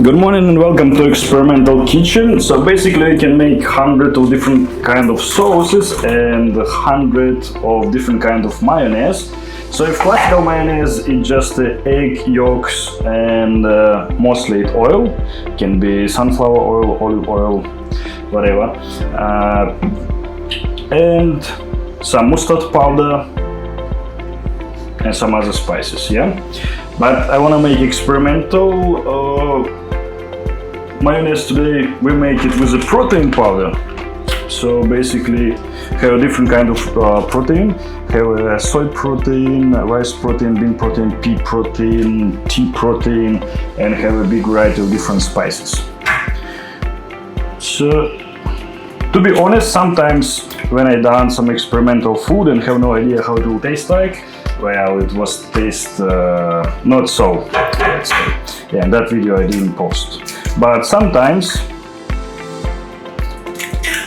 Good morning and welcome to Experimental Kitchen. So basically you can make hundreds of different kind of sauces and hundreds of different kind of mayonnaise. So if classical mayonnaise is just egg yolks and mostly oil, can be sunflower oil, olive oil, whatever, and some mustard powder and some other spices, yeah. But I want to make experimental mayonnaise today. We make it with a protein powder. So basically have a different kind of protein. Have a soy protein, rice protein, bean protein, pea protein, tea protein, and have a big variety of different spices. So to be honest, sometimes when I done some experimental food and have no idea how it will taste like, well, it was taste not so, let's say. Yeah, in that video I didn't post. But sometimes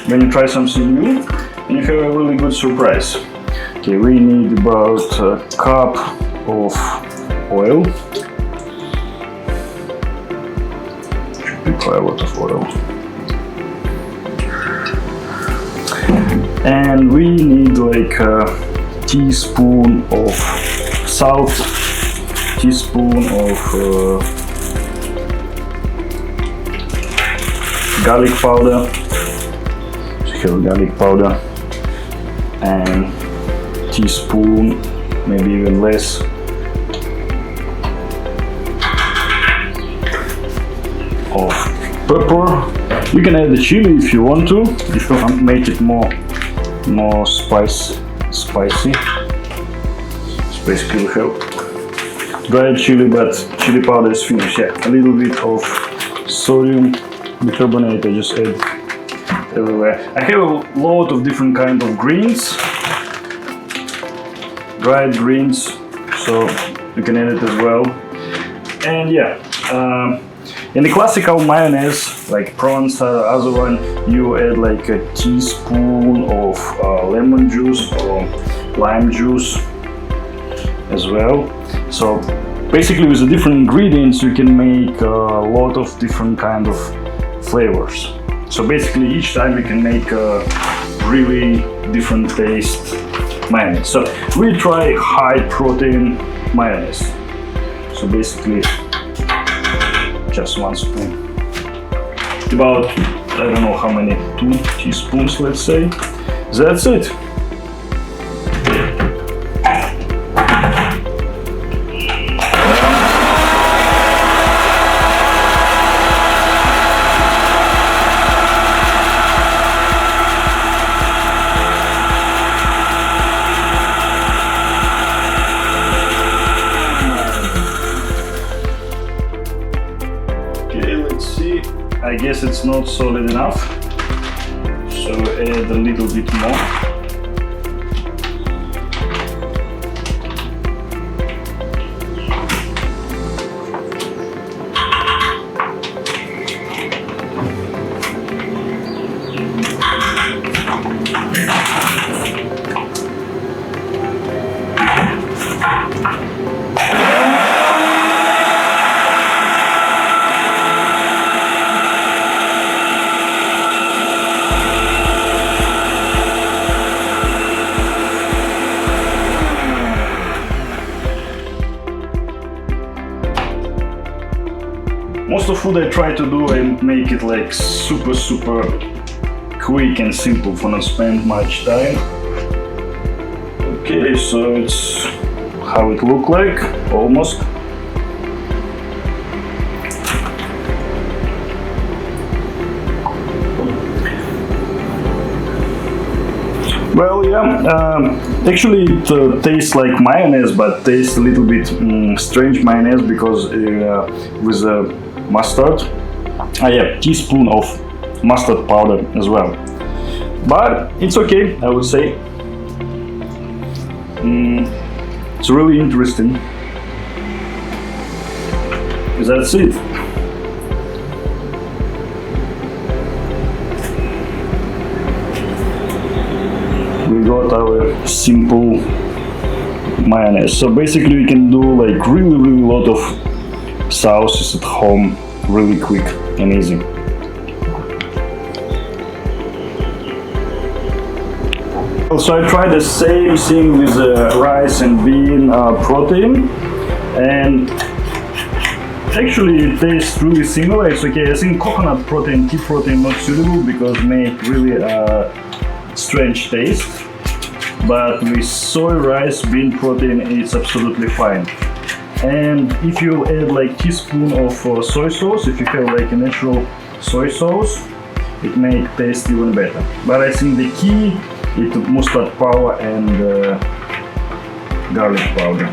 when you try something new, you have a really good surprise. Okay, we need about a cup of oil. Should be quite a lot of oil. And we need like a teaspoon of salt, teaspoon of garlic powder, so here garlic powder, and teaspoon, maybe even less, of pepper. You can add the chili if you want to, if you want to make it more spicy. So basically we have dried chili, but chili powder is finished. Yeah, a little bit of sodium bicarbonate I just add everywhere. I have a lot of different kind of greens, dried greens, so you can add it as well. And yeah, in the classical mayonnaise, like prawns or other one, you add like a teaspoon of lemon juice or lime juice as well. So basically with the different ingredients you can make a lot of different kind of flavors. So basically each time you can make a really different taste mayonnaise. So we try high protein mayonnaise. So basically just 1 spoon. About, I don't know how many, 2 teaspoons let's say. That's it. I guess it's not solid enough, so add a little bit more. Most of food I try to do, I make it like super quick and simple for not spend much time. Okay, so it's how it look like, almost. Well, yeah, actually it tastes like mayonnaise, but tastes a little bit strange mayonnaise because with mustard. Yeah, teaspoon of mustard powder as well. But it's okay, I would say. It's really interesting. That's it. We got our simple mayonnaise. So basically you can do like really lot of sauces at home really quick and easy. Also, I tried the same thing with rice and bean protein, and actually it tastes really similar. It's okay. I think coconut protein, pea protein not suitable because make really strange taste. But with soy, rice, bean protein, it's absolutely fine. And if you add like teaspoon of soy sauce, if you have like a natural soy sauce, it may taste even better. But I think the key is mustard powder and garlic powder.